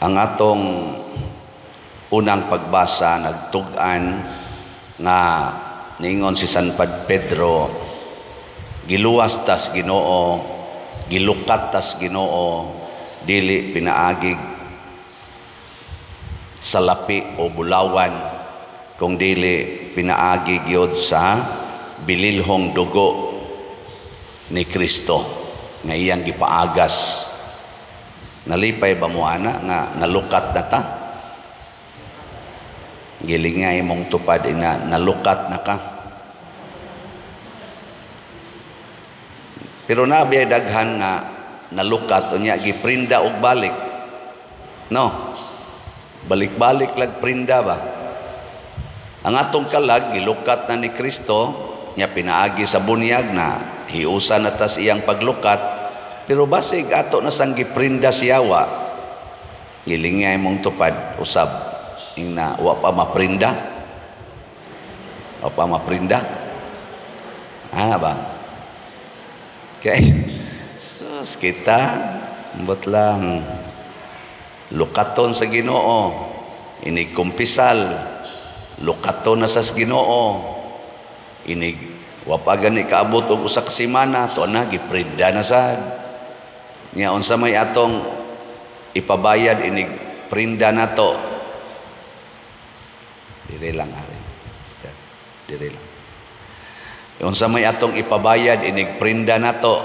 Ang atong unang pagbasa nagtug-an nga niingon si San Pedro, giluwas tas Ginoo, gilukat tas Ginoo, dili pinaagig sa lapi o bulawan, kung dili pinaagig yod sa bililhong dugo ni Kristo nga iyang gipaagas. Nalipay ba mo ana nga nalukat na ta? Gilingay mong tupad ina nalukat na ka. Pero nabiyay daghan nga nalukat unya giprinda og balik. No. Balik-balik lag prinda ba? Ang atong kalag gilukat na ni Kristo, nya pinaagi sa bunyag na hiusa na tas iyang paglukat. Pero basig ato na sang giprinda siyawa, gilingay mong tupad usab ing na wa pa maprinda. Wa pa maprinda. Ba? Okay. Sus kita ambot lang lukaton sa Ginoo. Inig kumpisal, lukaton na sa Ginoo. Inig wa pa gani kaabot og usa ka semana to na giprinda na sad. Nya unsa may atong ipabayad inig prinda nato. Dire lang ari. Step. Dire lang. Unsa may atong ipabayad inig prinda nato.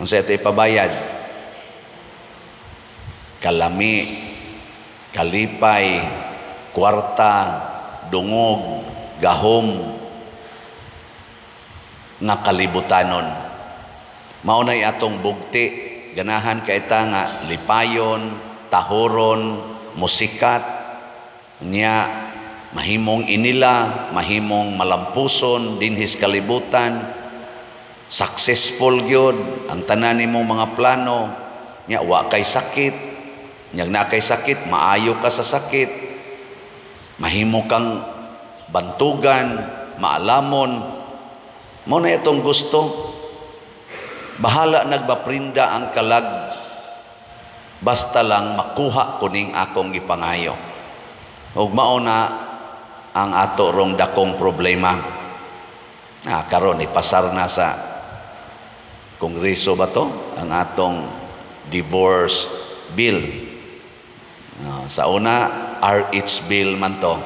Unsa ito ipabayad? Kalami, kalipay, kwarta, dungog, gahom nga kalibutanon. Maunay atong bugti, ganahan kaita nga lipayon, tahoron, musikat, niya mahimong inila, mahimong malampuson dinhis kalibutan, successful gyud ang tanan nimong mga plano, niya wa kay sakit, nyag na kay sakit, maayo ka sa sakit, mahimo kang bantugan, maalamon. Mo na itong gusto. Bahala nagbaprinda ang kalag, basta lang makuha kuning akong gipangayo. Ug mao na ang ato rong dakong problema. Karon ipasar na sa Kongreso ba to ang atong divorce bill. Sa una RH bill man to.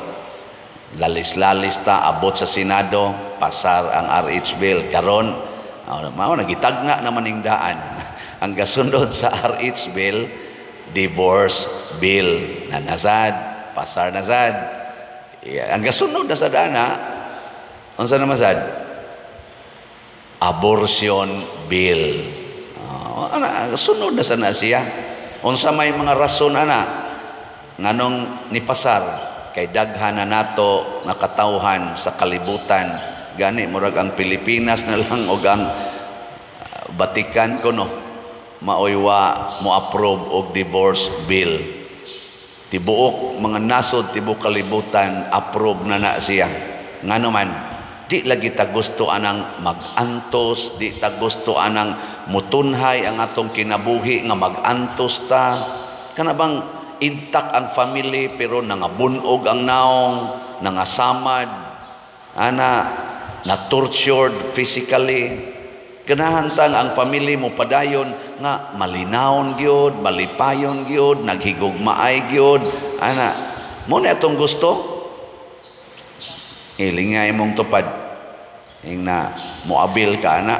Lalis-lalis ta abot sa Senado, pasar ang RH bill. Karon mao nagitagna naman ning daan. Ang gasundod sa RH bill, divorce bill na nasad, pasar na sad. Ang gasunod na sa dana, unsa na masad? Abortion bill. Sunod na sa siya. Unsa may mga rason ana nganong nipasar kay daghan na nato nakatawhan sa kalibutan. Gani murag ang Pilipinas na lang og ang Vatican kuno maoy wa mo approve og divorce bill. Tibuok mga nasod tibuok kalibutan approve na siya. Ngano man di lagi ta gusto anang magantos, di ta gusto anang mutunhay ang atong kinabuhi nga magantos ta. Kana bang intact ang family pero nangabunog ang naong, nangasamad, na tortured physically. Kinahantang ang pamilya mo padayon nga malinawon gyud, malipayon gyud, naghigugmaay gyud. Mo na atong gusto. Ilingay mong tupad. Ing na muabil ka ana.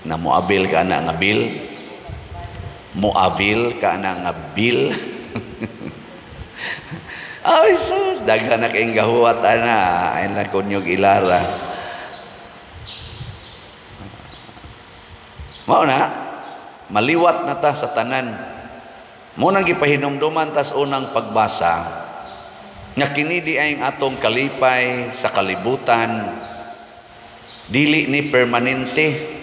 Na muabil ka ana nga bill. Muabil ka ana nga bill. Ay sus, daghan na kayong gahuwat ana. Ay na kunyog ilara. Mao na, maliwat na ta sa tanan. Munang gipahinumduman tas unang pagbasa, nga kini di ay atong kalipay sa kalibutan, dili ni permanente.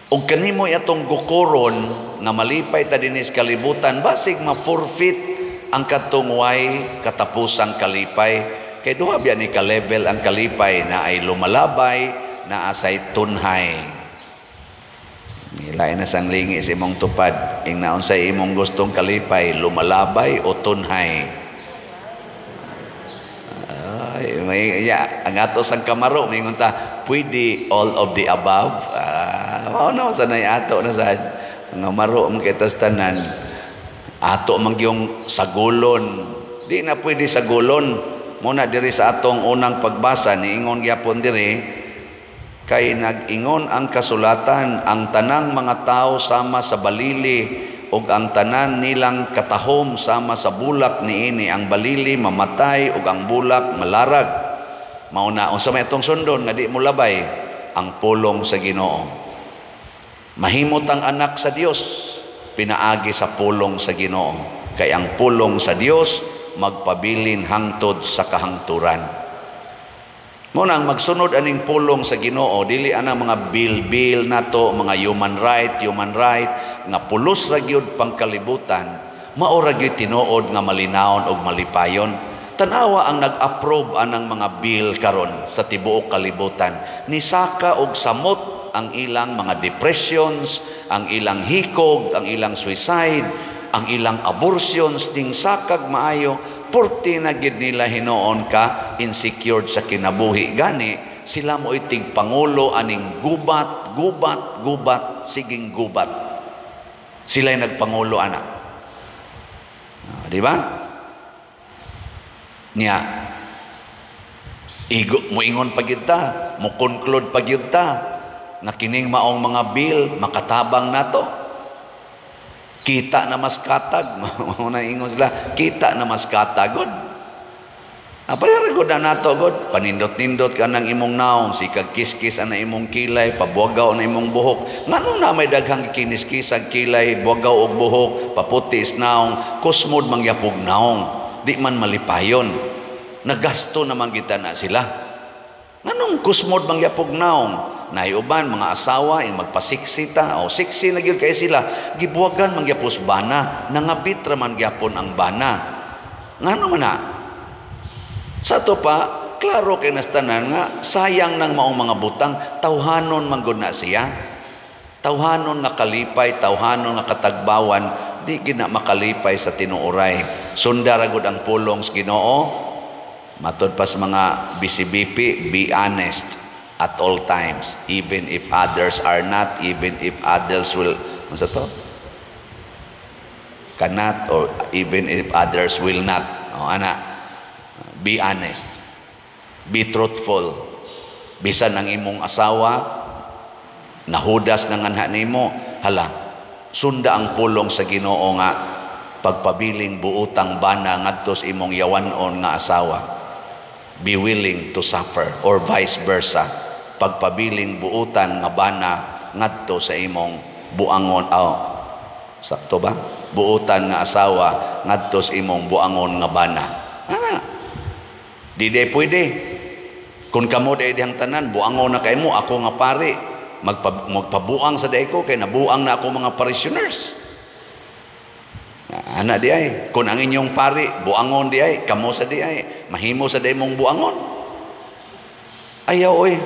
Ug kanimoy atong gukoron nga malipay ta dinis kalibutan, basig ma-forfeit ang katong way katapusang kalipay. Kay duha biya ni ka-level ang kalipay na ay lumalabay, na asay tunhay. Lain na sang lingi sa imong tupad. Ing naon sa imong gustong kalipay, lumalabay o tunhay. Ang ato sang kamaro, mingon ta, pwede all of the above. No, sanay ato na sa nga maro man kita tanan. Ato man yung sagulon. Di na pwede sagulon. Muna diri sa atong unang pagbasa, niingon gyapon diri, kay nag-ingon ang kasulatan, ang tanang mga tao sama sa balili, ug ang tanan nilang katahom sama sa bulak niini, ang balili mamatay ug ang bulak malarag. Mauna unsa may atong sundon nga di mo labay ang pulong sa Ginoo. Mahimot ang anak sa Dios pinaagi sa pulong sa Ginoo, kay ang pulong sa Dios magpabilin hangtod sa kahangturan. Muna ang magsunod aning pulong sa Ginoo, dili anang mga bill nato, mga human right nga pulos ra gyud pangkalibutan, mao ra gyud tinuod nga malinawon ug malipayon. Tanawa ang nag-approve anang mga bill karon sa tibuok kalibutan, nisaka og samot ang ilang mga depressions, ang ilang hikog, ang ilang suicide, ang ilang abortions, ding sakag maayo. Porti na gid nila hinoon ka insecure sa kinabuhi gani sila mo itig pangulo aning gubat siging gubat sila'y nagpangulo ana, di ba niya moingon pa gyud ta, mo conclude pa gyud ta nga kining maong mga bill makatabang nato. Kita na mas katag. Muna ingon sila, kita na mas katag. God. Apayara god na nato, God. Panindot-nindot ka ng imong naong, sikag kiskis na imong kilay, pabuagaw na imong buhok. Nganong na may daghang kiniskis ang kilay, buagaw og buhok, paputis naong, kusmod mangyapog naong. Di man malipayon. Nagasto naman kita na sila. Nganong kusmod mangyapog naong? Naiuban mga asawa yung magpasiksita o siksi na gyud kay sila gibuwagan mangyapos bana, nangabit ra man gyapon ang bana. Ngano man na sa to pa klaro kay nastanan nga sayang nang maong mga butang, tawhanon man gud na siya, tawhanon nga kalipay, tawhanon nga katagbawan, di gina makalipay sa tinuoray. Sundara gud ang pulong sa Ginoo. Matod pa sa mga bisibipi, be honest at all times, even if others are not, even if others will, ano to? Cannot, or even if others will not. Be honest. Be truthful. Bisan ang imong asawa, nahudas ng anha nimo, hala, sunda ang pulong sa Ginoo nga, pagpabiling buutang bana ngadto sa imong yawanon nga asawa. Be willing to suffer, or vice versa. Pagpabiling buutan nga bana ngadto sa imong buangon sakto ba? Buutan nga asawa ngadto sa imong buangon nga bana. Di pwede. Kung kamo dihang tanan buangon na kay mo, ako nga pare magpabuang sa day ko kay nabuang na ako mga parishioners. Ana di ay, kung ang inyong pare buangon di ay, kamo sa di ay, mahimo sa day mong buangon. Ayaw oy.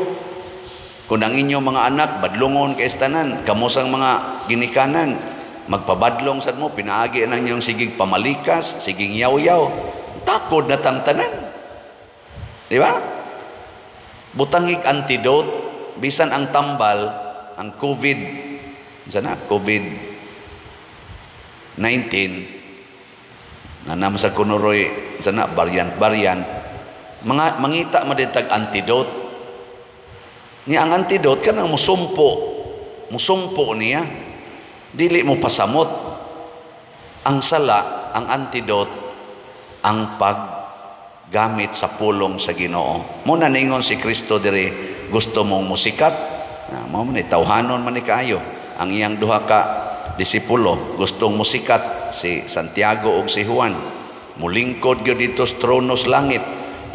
Kung ang inyong mga anak badlongon kay tanan, kamo sang mga ginikanan, magpabadlong sad mo, pinaagi na inyong sigig pamalikas, sigig yaw-yaw, takod na tang tanan. Di ba? Butangig antidote, bisan ang tambal, ang COVID, sana COVID-19, nanam sa kunuroy, sana variant, mangita maditag antidote. Niya ang antidote kanang musumpo niya, dili mo pasamot. Ang sala, ang antidote, ang paggamit sa pulong sa Ginoo. Muna ningon si Kristo diri, gusto mong musikat, mao man tawhanon man ni kaayo. Ang iyang duha ka disipulo gustong musikat, si Santiago ug si Juan, mulingkod gyud dito sa tronos langit.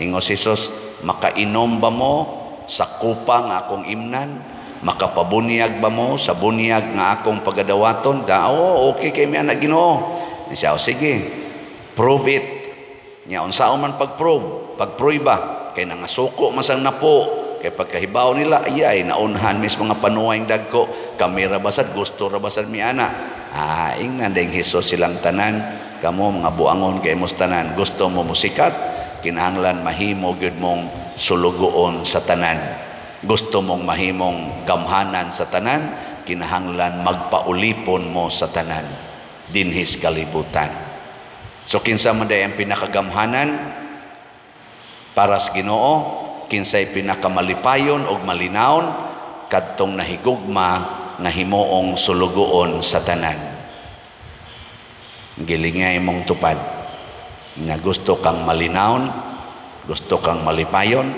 Ingon si Jesus, makainom ba mo sa kupa nga akong imnan? Makapabunyag ba mo sa bunyag nga akong pagadawaton? Okay kay mi anak Ginoo. Siya, sige, prove it. Nya unsaon man pagprove ba? Kay nangasuko masang napo kay pagkahibaw nila ay naunhan mis mga panuwayng dagko kami rabasad gusto rabasad mi ana ingnan ding Hesus silang tanan kamo mga buangon kay mos tanan gusto mo musikat kinahanglan mahimo gyud mong sulugoon sa tanan gusto mong mahimong gamhanan sa tanan kinahanglan magpaulipon mo sa tanan dinhis kalibutan. So kinsa man day ang pinakagamhanan para sa Ginoo, kinsay pinakamalipayon og malinawon kadtong nahigugma nga himuong sulugoon sa tanan. Gilingay mong tupad nga gusto kang malinawon, gusto kang malipayon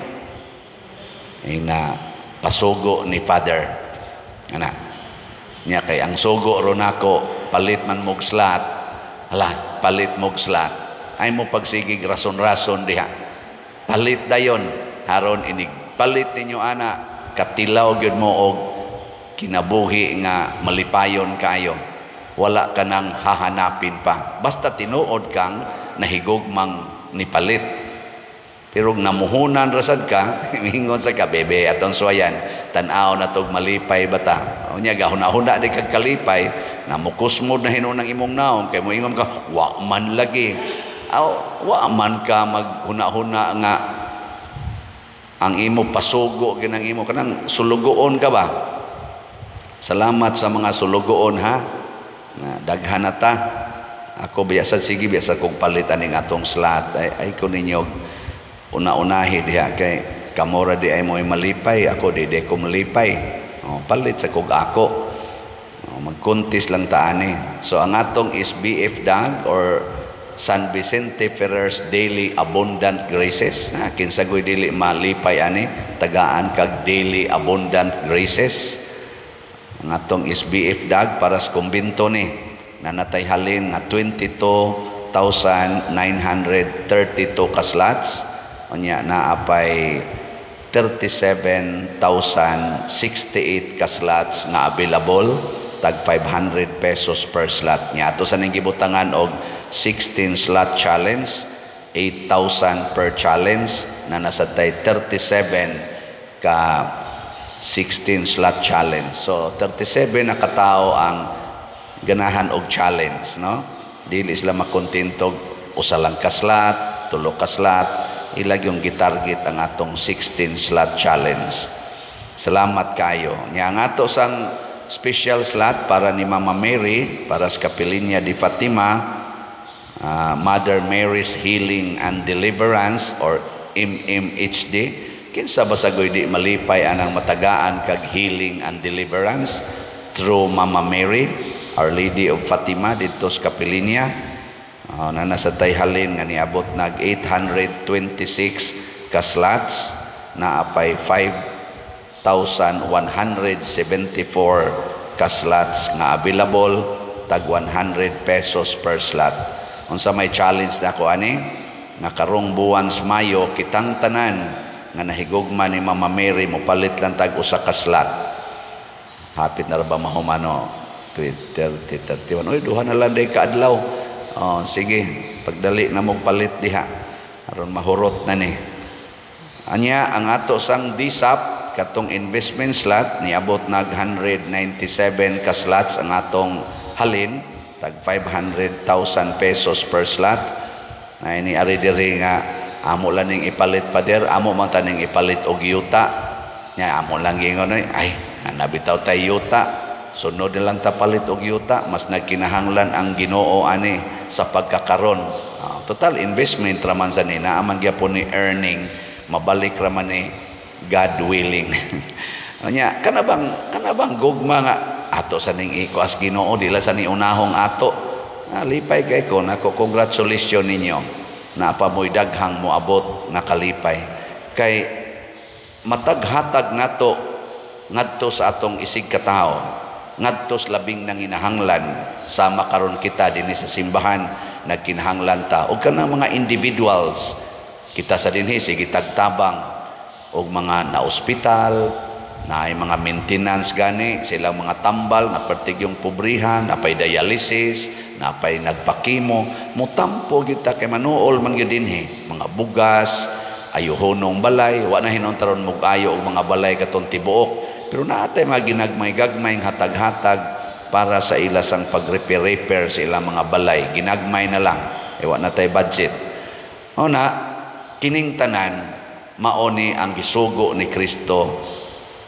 nga pasugo ni Father. Ana. Nya kay ang sugo ron nako palit man mog slat. Hala, palit mog slat. Ay mo pagsigig rason-rason diha. Palit dayon haron inig palit ninyo ana katilaw gyud mo og kinabuhi nga malipayon kayo wala ka nang hahanapin pa basta tinuod kang nahigugmang ni palit pero namuhunan rasad ka mingon sa ka bebe aton suwayan tan-aw na tog malipay bata unya gahuna-huna di kag kalipay namukusmod na hinunang imong naong kay moingon ka wa man lagi wa man ka maghuna-huna nga ang imo pasugo ginang imo kanang sulugoon ka ba salamat sa mga sulugoon ha daghan na ta ako biasa sige biasa kong palitan ning atong slat ay ko ninyo una-unahi diha kay kamora di ay mo malipay ako di ko malipay palit sa kog ako magkuntis lang taani so ang atong is BF Dag or San Vicente Ferrer's Daily Abundant Graces kinsagoy dili malipay ani tagaan kag Daily Abundant Graces ang atong SBF Dag para sa kumbinto ni nanatay halin nga 22,932 kaslats unya naapay 37,068 kaslats nga available tag 500 pesos per slot nya ato sa ning gibutangan og 16 slot challenge 8,000 per challenge na nasa tay 37 ka 16 slot challenge so 37 na katao ang ganahan og challenge no dili sila makontentog usa lang ka slot tulo ka slot ilag yung gitarget ang atong 16 slot challenge salamat kayo nya nga ato sang special slot para ni Mama Mary para sa Kapilinya di Fatima Mother Mary's Healing and Deliverance or MMHD kinsa basagoy di malipay anang matagaan kag healing and deliverance through Mama Mary Our Lady of Fatima dito sa Kapilinya na nasa tayhalin nga niabot nag 826 ka slots na apay 5,174 ka slots nga available tag 100 pesos per slot unsa may challenge na ako ani nga karong buwan sa Mayo kitang tanan nga nahigugma ni Mama Mary mo palit lang tag usa ka slot hapit na ra ba mahumano 30 31 oy duha na lang day kaadlaw sige pagdali na mo palit diha aron mahurot na ni anya ang ato sang DSAP katong investment slot niabot nag 197 ka slots ang atong halin tag 500,000 pesos per slot na ini ari diri nga amo lang ning ipalit pa der amo man taning ipalit og yuta nya amo lang gingon ay nabitaw tay yuta sunod na lang ta palit og yuta mas nagkinahanglan ang Ginoo ani sa pagkakaron total investment raman sa ni naaman gyapon ni earning mabalik raman ni God willing nya kana bang gugma nga ato sa ning ikuas Ginoo dila sa ni unahong ato lipay kay ko nako congratulations ninyo na pamoy daghang moabot nga kalipay kay mataghatag nato ngadto sa atong isig katao ngadto sa labing nanginahanglan sama karon kita dinhi sa simbahan nagkinahanglan ta og kanang mga individuals kita sa dinhi sige tagtabang og mga na ospital na ay mga maintenance gani silang mga tambal na pertigyong pobrihan napay dialysis napay nagpakimo mutampo kita kay manuol man gyud dinhi mga bugas ayuhonong balay, wa na hinuntaron mugayo og mga balay katong tibuok, pero naatay mga ginagmay-gagmay hatag-hatag para sa ilasang pag-repair sa ilang mga balay, ginagmay na lang, wa na tay budget. O na, kining tanan maoni ang gisugo ni Kristo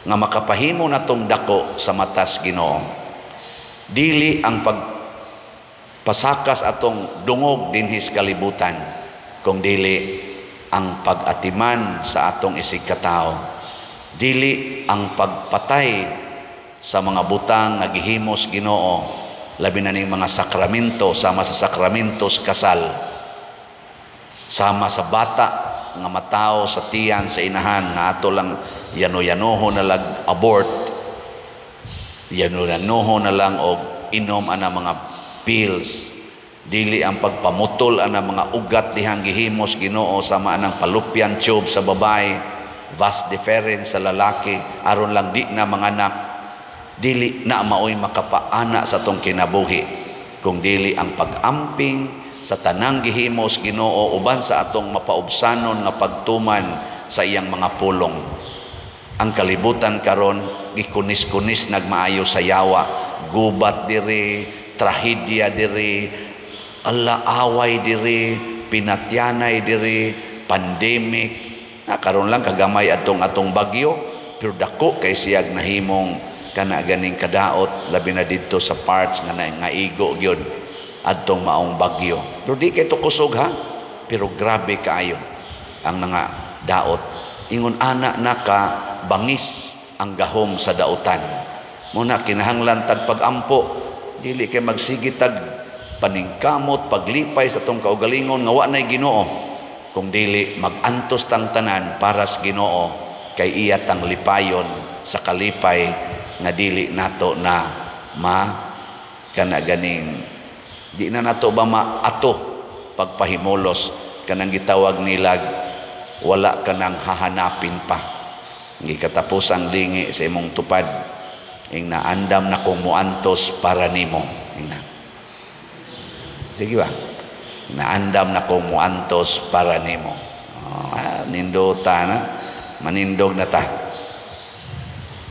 nga makapahimo na tong dako sa matas Ginoo. Dili ang pagpasakas atong dungog dinhis kalibutan, kung dili ang pag-atiman sa atong isig katao, dili ang pagpatay sa mga butang nga gihimos Ginoo, labi na ning mga sakramento, sama sa sakramentos kasal, sama sa bata nga mataw sa tiyan sa inahan nga ato lang yano-yanoho na lang abort, yano-yanoho na lang og inom ana mga pills, dili ang pagpamutol ana mga ugat dihang gihimos Ginoo, sama anang fallopian tube sa babae, vas deferens sa lalaki aron lang di na manganak, dili na maoy makapaana sa tong kinabuhi, kung dili ang pag-amping sa tanang gihimos Ginoo uban sa atong mapaubsanon nga pagtuman sa iyang mga pulong. Ang kalibutan karon gikunis-kunis nagmaayo sa yawa, gubat diri, trahedya diri, alaaway diri, pinatyanay diri, pandemic. Karon lang kagamay atong bagyo, pero dako kay siyag nahimong kana ganing kadaot, labi na didto sa parts nga naigo gyud adtong maong bagyo. Pero di kay to kusog ha, pero grabe kaayo ang nga daot. Ingon ana naka bangis ang gahom sa dautan. Muna kinahanglan tag pagampo, dili kay magsigit tag paningkamot paglipay sa tong kaugalingon nga wa nay Ginoo, kung dili magantos tang tanan para sa Ginoo, kay iya tang lipayon sa kalipay nga dili nato na kana ganing di na nato ba maato pagpahimulos, kanang gitawag nilag wala ka nang hahanapin pa. Hindi katapos ang lingi sa imong tupad, ing naandam na kong muantos para nimo. Sige ba? Naandam na kong muantos para nimo. Nindota na, manindog na ta.